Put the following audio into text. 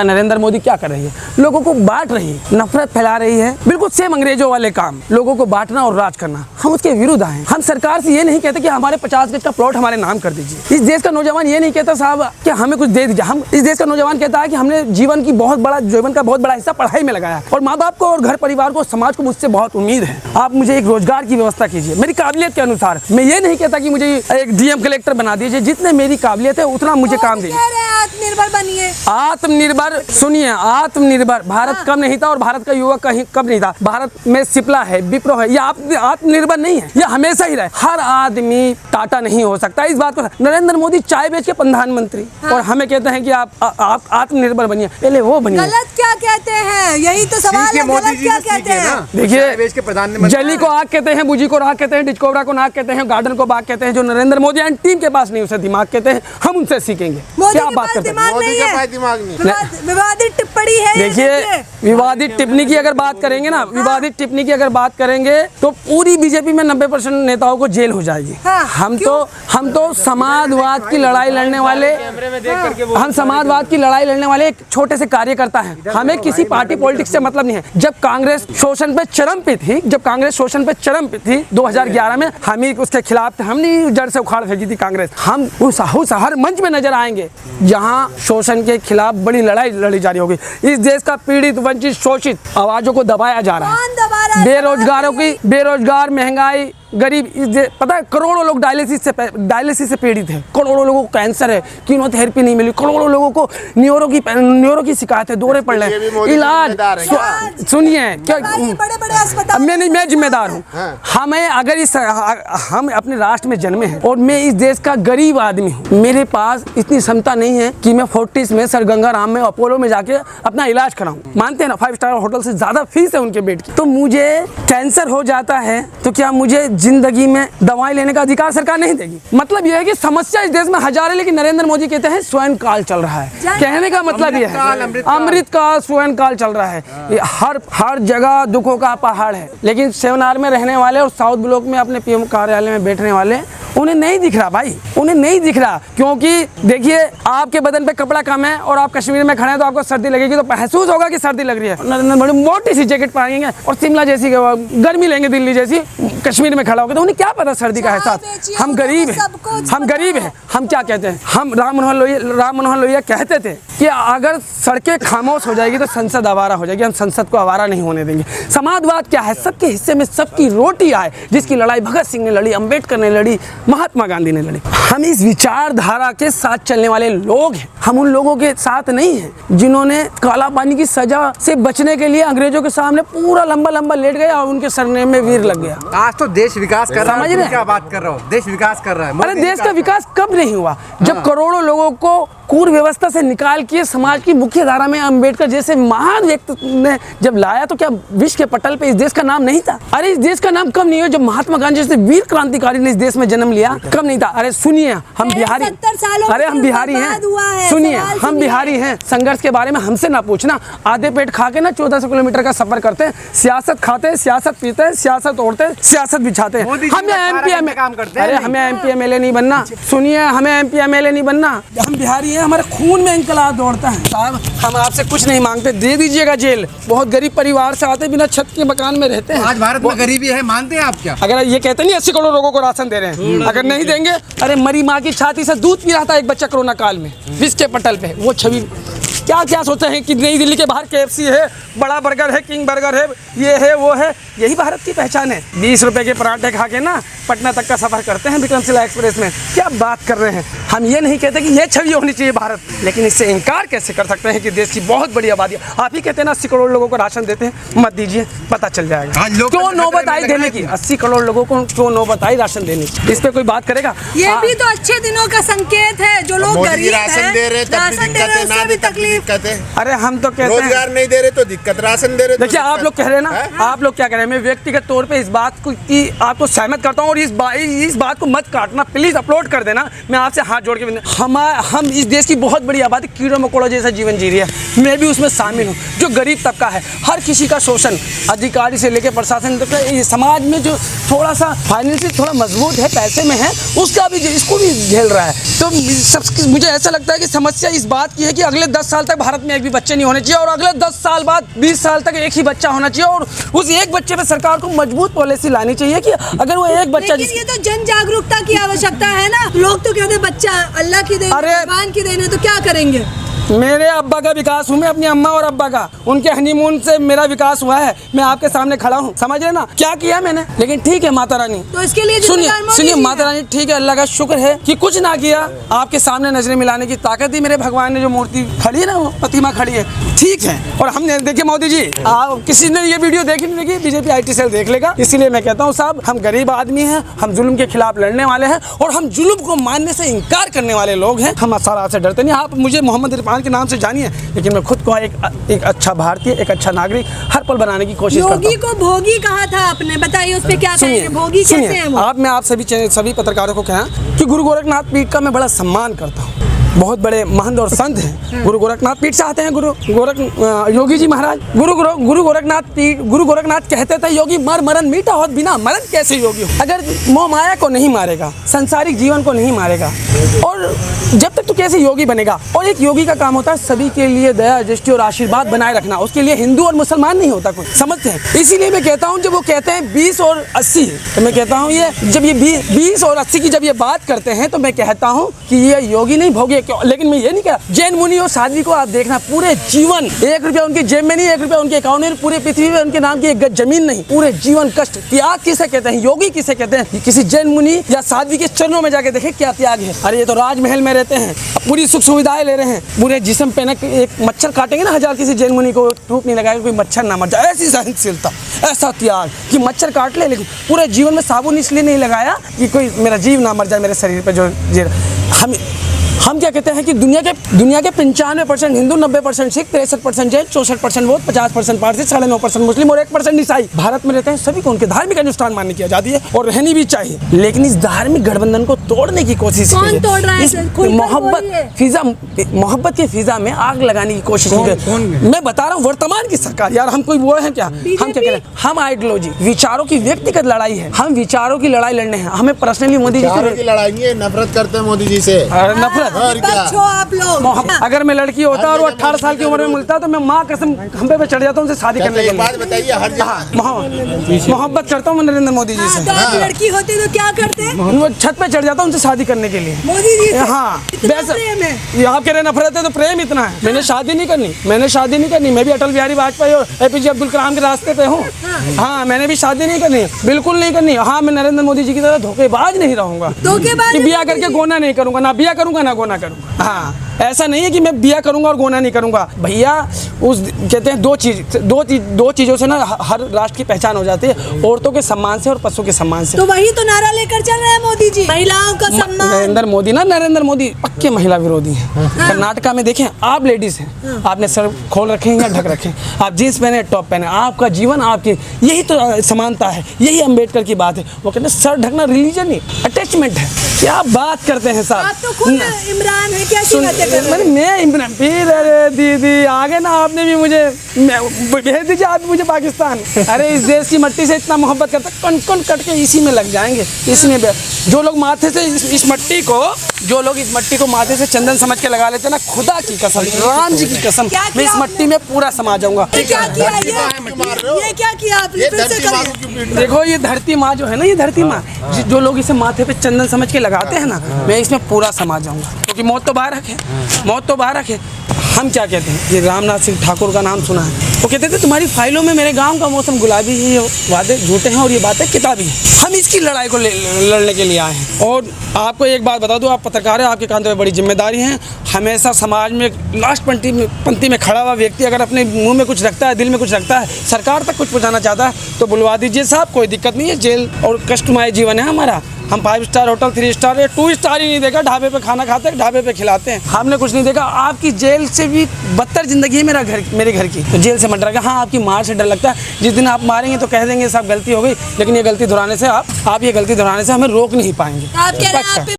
नरेंद्र मोदी क्या कर रही है? लोगों को बांट रही है, नफरत फैला रही है, बिल्कुल सेम अंग्रेजों वाले काम, लोगों को बांटना और राज करना। हम उसके विरुद्ध आए। हम सरकार से ये नहीं कहते कि हमारे 50 गज का प्लॉट हमारे नाम कर दीजिए। इस देश का नौजवान ये नहीं कहता साहब कि हमें कुछ दे दीजिए। हम इस देश का नौजवान कहता है कि हमने जीवन का बहुत बड़ा हिस्सा पढ़ाई में लगाया और माँ बाप को और घर परिवार को, समाज को मुझसे बहुत उम्मीद है। आप मुझे एक रोजगार की व्यवस्था कीजिए मेरी काबिलियत के अनुसार। मैं ये नहीं कहता कि मुझे एक डीएम कलेक्टर बना दीजिए, जितने मेरी काबिलियत है उतना मुझे काम दीजिए। आत्मनिर्भर बनिए। आत्मनिर्भर, सुनिए, आत्मनिर्भर भारत कब नहीं था और भारत का युवा कहीं कब नहीं था। भारत में सिप्ला है, विप्रो है, ये आत्मनिर्भर नहीं है, ये हमेशा ही रहे। हर आदमी टाटा नहीं हो सकता, इस बात को। नरेंद्र मोदी चाय बेच के प्रधानमंत्री और हमें कहते हैं कि आप आत्मनिर्भर बनिए, पहले वो बनिए। गलत क्या कहते हैं, यही तो सवाल है, गलत क्या कहते हैं? देखिए, जली को आग कहते हैं, बुजी को राख कहते हैं, डिस्कोवरा को नाक कहते हैं, गार्डन को बाग कहते हैं। जो नरेंद्र मोदी एंड टीम के पास नहीं, उसे दिमाग कहते हैं। हम उनसे सीखेंगे। क्या बात करते हैं? विवादित टिप्पणी है। देखिए, विवादित टिप्पणी की अगर बात करेंगे ना, विवादित टिप्पणी की अगर बात करेंगे तो पूरी बीजेपी में 90% नेताओं को जेल हो जाएगी। हम तो समाजवाद की लड़ाई लड़ने वाले, हम समाजवाद की लड़ाई लड़ने वाले एक छोटे से कार्यकर्ता हैं। हमें किसी पार्टी पॉलिटिक्स से मतलब नहीं है। जब कांग्रेस शोषण पे चरम पे थी, 2011 में, हम ही उसके खिलाफ थे। हमने जड़ से उखाड़ फेंकी थी कांग्रेस। हम उस हर मंच में नजर आएंगे जहां शोषण के खिलाफ बड़ी लड़ाई लड़ी जा रही होगी। इस देश का पीड़ित, वंचित, शोषित आवाजों को दबाया जा रहा है। बेरोजगार, महंगाई, गरीब, पता है करोड़ों लोग डायलिसिस से पीड़ित हैं। करोड़ों लोगों को कैंसर है, कीमोथेरेपी नहीं मिली। करोड़ों लोगों को न्यूरो की शिकायत है, दौरे पड़ रहे हैं। इलाज, सुनिए, क्या मैं जिम्मेदार हूँ। हमें अगर हम अपने राष्ट्र में जन्मे हैं और मैं इस देश का गरीब आदमी हूँ, मेरे पास इतनी क्षमता नहीं है कि मैं फोर्टिस में, सर गंगाराम में, अपोलो में जाके अपना इलाज कराऊं। मानते हैं ना, 5 स्टार होटल से ज्यादा फीस है उनके बेड की। तो मुझे कैंसर हो जाता है तो क्या मुझे जिंदगी में दवाई लेने का अधिकार सरकार नहीं देगी? मतलब यह है कि समस्या इस देश में हजार है, लेकिन नरेंद्र मोदी कहते हैं स्वयं काल चल रहा है। कहने का मतलब यह है अमृत काल, स्वयं काल चल रहा है। हर जगह दुखों का पहाड़ है, लेकिन सेवनार में रहने वाले और साउथ ब्लॉक में अपने पीएम कार्यालय में बैठने वाले, उन्हें नहीं दिख रहा भाई, उन्हें नहीं दिख रहा। क्योंकि देखिए, आपके बदन पे कपड़ा कम है और आप कश्मीर में खड़े हैं तो आपको सर्दी लगेगी, तो महसूस होगा कि सर्दी लग रही है। बड़ी मोटी सी जैकेट पहनेंगे और शिमला जैसी गर्मी लेंगे, दिल्ली जैसी, कश्मीर में खड़ा होगा तो उन्हें क्या पता सर्दी का एहसास। हम गरीब हैं, हम क्या कहते हैं, हम राम मनोहर लोहिया कहते थे कि अगर सड़कें खामोश हो जाएगी तो संसद आवारा हो जाएगी। हम संसद को आवारा नहीं होने देंगे। समाजवाद क्या है? सबके हिस्से में सबकी रोटी आए, जिसकी लड़ाई भगत सिंह ने लड़ी, अंबेडकर ने लड़ी, महात्मा गांधी ने लड़ी। हम इस विचारधारा के साथ चलने वाले लोग हैं। हम उन लोगों के साथ नहीं हैं जिन्होंने काला पानी की सजा से बचने के लिए अंग्रेजों के सामने पूरा लंबा लेट गया और उनके सरनेम में वीर लग गया। आज तो देश विकास कर रहा है, क्या बात कर रहा हो? देश विकास कर रहा है। अरे देश का विकास कब नहीं हुआ? जब करोड़ों लोगों को कुर व्यवस्था से निकाल के समाज की मुख्य धारा में अंबेडकर जैसे महान व्यक्ति ने जब लाया, तो क्या विश्व के पटल पे इस देश का नाम नहीं था? अरे इस देश का नाम कब नहीं हुआ? जब महात्मा गांधी जैसे वीर क्रांतिकारी ने इस देश में जन्म लिया, कब नहीं था? अरे सुनिए, हम बिहारी, अरे हम बिहारी हैं, सुनिए, हम बिहारी हैं। संघर्ष के बारे में हमसे ना पूछना। आधे पेट खा के ना 1400 किलोमीटर का सफर करते हैं, सियासत खाते हैं, सियासत पीते हैं, सियासत ओढ़ते हैं, सियासत बिछाते हैं। हमें एमपी काम करते हैं। अरे हमें एमपी एमएलए नहीं बनना। सुनिए, हमें एमपी एमएलए नहीं बनना। हम बिहारी हैं, हमारे खून में इंकलाब दौड़ता है। साहब, हम आपसे कुछ नहीं मांगते, दे दीजिएगा जेल। बहुत गरीब परिवार से आते, बिना छत के मकान में रहते हैं। आज भारत में गरीबी है, मानते हैं आप क्या? अगर ये कहते नहीं 80 करोड़ लोगों को राशन दे रहे हैं, अगर नहीं देंगे, अरे मरी माँ की छाती से दूध पी रहा था एक बच्चा कोरोना काल में, विश्व के पटल पे। वो छवि क्या सोचते हैं कि नई दिल्ली के बाहर KFC है, बड़ा बर्गर है, किंग बर्गर है, ये है वो है। यही भारत की पहचान है। 20 रुपए के पराठे खा के ना पटना तक का सफर करते हैं विक्रमशिला एक्सप्रेस में। क्या बात कर रहे हैं? हम ये नहीं कहते कि ये छवि होनी चाहिए भारत, लेकिन इससे इनकार कैसे कर सकते हैं कि देश की बहुत बड़ी आबादी। आप ही कहते हैं ना 80 करोड़ लोगों को राशन देते हैं, मत दीजिए, पता चल जाएगा क्यों नौबत आई देने की। 80 करोड़ लोगों को क्यों नौबत आई राशन देने की? इस पे कोई बात करेगा? ये भी तो अच्छे दिनों का संकेत है। जो लोग गरीब हैं, राशन दे रहे, उससे भी तकलीफ। अरे हम तो कहते हैं रोजगार नहीं दे रहे तो दिक्कत, राशन दे रहे। देखिए, आप लोग कह रहे हैं ना, आप लोग क्या कह रहे हैं? मैं व्यक्तिगत तौर पे इस बात को की आपको सहमत करता हूँ और इस बात को मत काटना, प्लीज़ अपलोड कर देना। मैं आपसे हाथ जोड़ के हम इस देश की बहुत बड़ी आबादी कीड़ों मकोड़ों जैसा जीवन जी रही है, मैं भी उसमें शामिल हूँ। जो गरीब तबका है, हर किसी का शोषण, अधिकारी से लेकर प्रशासन तक, समाज में जो थोड़ा सा फाइनेंशियल थोड़ा मजबूत है, पैसे में है, उसका भी इसको भी झेल रहा है। तो मुझे ऐसा लगता है कि समस्या इस बात की है कि अगले 10 साल तक भारत में एक भी बच्चे नहीं होने चाहिए और अगले 10 साल बाद 20 साल तक एक ही बच्चा होना चाहिए और उस एक बच्चे पे सरकार को मजबूत पॉलिसी लानी चाहिए कि अगर वो एक बच्चा। लेकिन ये तो जन जागरूकता की आवश्यकता है ना। लोग तो कहते हैं बच्चा अल्लाह की देन, भगवान की देन है, तो क्या करेंगे। मेरे अब्बा का विकास हुआ, मैं अपनी अम्मा और अब्बा का, उनके हनीमून से मेरा विकास हुआ है। मैं आपके सामने खड़ा हूँ, समझ रहे ना क्या किया मैंने। लेकिन ठीक है माता रानी, तो इसके लिए सुनिए माता रानी, ठीक है, अल्लाह का शुक्र है कि कुछ ना किया, आपके सामने नजरें मिलाने की ताकत दी मेरे भगवान ने। जो मूर्ति खड़ी है ना, वो प्रतिमा खड़ी है, ठीक है। और हमने देखिए मोदी जी, आप किसी ने ये वीडियो देखी नहीं देखी, बीजेपी IT सेल देख लेगा। इसीलिए मैं कहता हूँ साहब, हम गरीब आदमी हैं, हम जुल्म के खिलाफ लड़ने वाले हैं और हम जुल्म को मानने से इनकार करने वाले लोग हैं। हम असरार से डरते नहीं। आप मुझे मोहम्मद इरफान के नाम से जानिए, लेकिन मैं खुद को एक अच्छा भारतीय, एक अच्छा नागरिक हर पल बनाने की कोशिश करता हूँ। योगी को भोगी कहा था आपने, बताइए उस पे क्या कहेंगे, भोगी कैसे हैं वो? मैं आप सभी पत्रकारों को कहा कि गुरु गोरखनाथ पीठ का मैं बड़ा सम्मान करता हूँ। बहुत बड़े महंत और संत हैं, गुरु गोरखनाथ पीठ से आते हैं। योगी जी महाराज गुरु गोरखनाथ कहते थे, योगी मर मरण मीठा हो, बिना मरण कैसे योगी हो। अगर मोह माया को नहीं मारेगा, संसारिक जीवन को नहीं मारेगा, और जब तक तो कैसे योगी बनेगा। और एक योगी का काम होता है सभी के लिए दया दृष्टि और आशीर्वाद बनाए रखना। उसके लिए हिंदू और मुसलमान नहीं होता कुछ, समझते हैं। इसीलिए मैं कहता हूँ, जब वो कहते हैं 20 और 80, तो मैं कहता हूँ ये जब ये 20 और 80 की जब ये बात करते हैं, तो मैं कहता हूँ कि ये योगी नहीं भोगी। लेकिन मैं ये नहीं कहा, जैन मुनि और साध्वी को आप देखना, पूरे जीवन 1 रुपया उनकी जेब में नहीं, 1 रुपया उनके अकाउंट में, पूरे पृथ्वी में उनके नाम की एक गज जमीन नहीं, पूरे जीवन कष्ट। त्याग किसे कहते हैं, योगी किसे कहते हैं। किसी जैन मुनि या साध्वी के चरणों में जाके देखें क्या त्याग है। अरे ये तो राजमहल में रहते हैं, पूरी सुख सुविधाएं ले रहे हैं, पूरे जिस्म पे एक मच्छर काटेंगे ना 1000 किसी जैन मुनि को धूप नहीं लगाएगा, कोई मच्छर ना मर जाए। ऐसी सहनशीलता, ऐसा त्याग कि मच्छर काट ले, लेकिन पूरे जीवन में साबुन इसलिए नहीं लगाया कि कोई मेरा जीव ना मर जाए मेरे शरीर पे। जो हम क्या कहते हैं कि दुनिया के 95% हिंदू, 90% सिख, 63% जैन, 64% बौद्ध, 50% पारसी, 9.5% मुस्लिम और 1% ईसाई भारत में रहते हैं। सभी को उनके धार्मिक अनुष्ठान मानने की आजादी है और रहनी भी चाहिए। लेकिन इस धार्मिक गठबंधन को तोड़ने की कोशिश कौन तोड़ रहा है? मोहब्बत के फिजा में आग लगाने की कोशिश की गई। मैं बता रहा हूँ, वर्तमान की सरकार, यार हम कोई वो है क्या? हम क्या कह रहे हैं? हम आइडियोलॉजी, विचारों की व्यक्तिगत लड़ाई है। हम विचारों की लड़ाई लड़ने हैं। हमें पर्सनली मोदी जी से लड़ाई नहीं है, नफरत करते हैं मोदी जी से। नफरत और क्या? आप लोग, अगर मैं लड़की होता और वो 18 साल की उम्र में मिलता, तो मैं माँ कसम खंबे पे चढ़ जाता हूँ उनसे शादी करने के लिए। बात बताइए, हर जगह मोहब्बत करता हूँ मैं नरेंद्र मोदी जी से। तो लड़की होती तो क्या करते? वो छत पे चढ़ जाता हूँ उनसे शादी करने के लिए। मोदी जी से? हाँ, प्रेम है। आप कह रहे नफरत है, तो प्रेम इतना है। मैंने शादी नहीं करनी। मैं भी अटल बिहारी वाजपेयी और APJ अब्दुल कलाम के रास्ते पे हूँ। हाँ, मैंने भी शादी नहीं करनी, बिल्कुल नहीं करनी। हाँ, मैं नरेंद्र मोदी जी की तरह धोखेबाज नहीं रहूंगा, बिया करके गोना नहीं करूंगा, ना बिया करूंगा ना गोना करूंगा। हाँ, ऐसा नहीं है कि मैं बिया करूंगा और गोना नहीं करूंगा भैया। उस कहते हैं दो चीजों से ना हर राष्ट्र की पहचान हो जाती है, औरतों के सम्मान से और पशु के सम्मान से। तो वही तो नारा लेकर चल रहे हैं मोदी जी, महिलाओं का सम्मान। नरेंद्र मोदी पक्के महिला विरोधी हैं। कर्नाटका में देखें, आप लेडीज हैं, आपने सर खोल रखे हैं या ढक रखे, आप जींस पहने टॉप पहने, आपका जीवन आपकी, यही तो समानता है, यही अम्बेडकर की बात है। वो कहते हैं सर ढकना रिलीजन नहीं, अटैचमेंट है। क्या बात करते हैं साहब? आप तो खुद इमरान है, क्या मैं इमरान, फिर अरे दीदी आगे ना, आपने भी मुझे भेज दीजिए, आप मुझे पाकिस्तान। अरे इस देश की मट्टी से इतना मोहब्बत करता, कण कट के इसी में लग जाएंगे। इसी में जो लोग माथे से इस मट्टी को माथे से चंदन समझ के लगा लेते हैं ना, खुदा की कसम, राम जी की कसम, मैं इस मट्टी में पूरा समा जाऊंगा। ये क्या किया आपने? देखो ये धरती माँ जो है ना, ये धरती माँ, जो लोग इसे माथे पे चंदन समझ के लगाते हैं ना, मैं इसमें पूरा समा जाऊंगा, क्योंकि मौत तो बाहर रखे। हम क्या कहते हैं, ये रामनाथ सिंह ठाकुर का नाम सुना है, वो कहते थे तुम्हारी फाइलों में मेरे गांव का मौसम गुलाबी है, ये वादे झूठे हैं और ये बातें किताबी हैं। हम इसकी लड़ाई को लड़ने के लिए आए हैं। और आपको एक बात बता दूं, आप पत्रकार हैं, आपके कांधों पे बड़ी जिम्मेदारी है। हमेशा समाज में लास्ट पंक्ति में खड़ा हुआ व्यक्ति अगर अपने मुंह में कुछ रखता है, दिल में कुछ रखता है, सरकार तक कुछ पहुंचाना चाहता है तो बुलवा दीजिए साहब, कोई दिक्कत नहीं है। जेल और कष्टमय जीवन है हमारा। हम 5 स्टार होटल, 3 स्टार या 2 स्टार ही नहीं देखा, ढाबे पे खाना खाते हैं, ढाबे पे खिलाते हैं, हमने कुछ नहीं देखा। आपकी जेल से भी बदतर जिंदगी है मेरे घर की, तो जेल से मत डरेगा। हाँ, आपकी मार से डर लगता है, जिस दिन आप मारेंगे तो कह देंगे साहब गलती हो गई, लेकिन ये गलती दोहराने से आप ये गलती दोहराने से हमें रोक नहीं पाएंगे। आप कह रहे हैं आप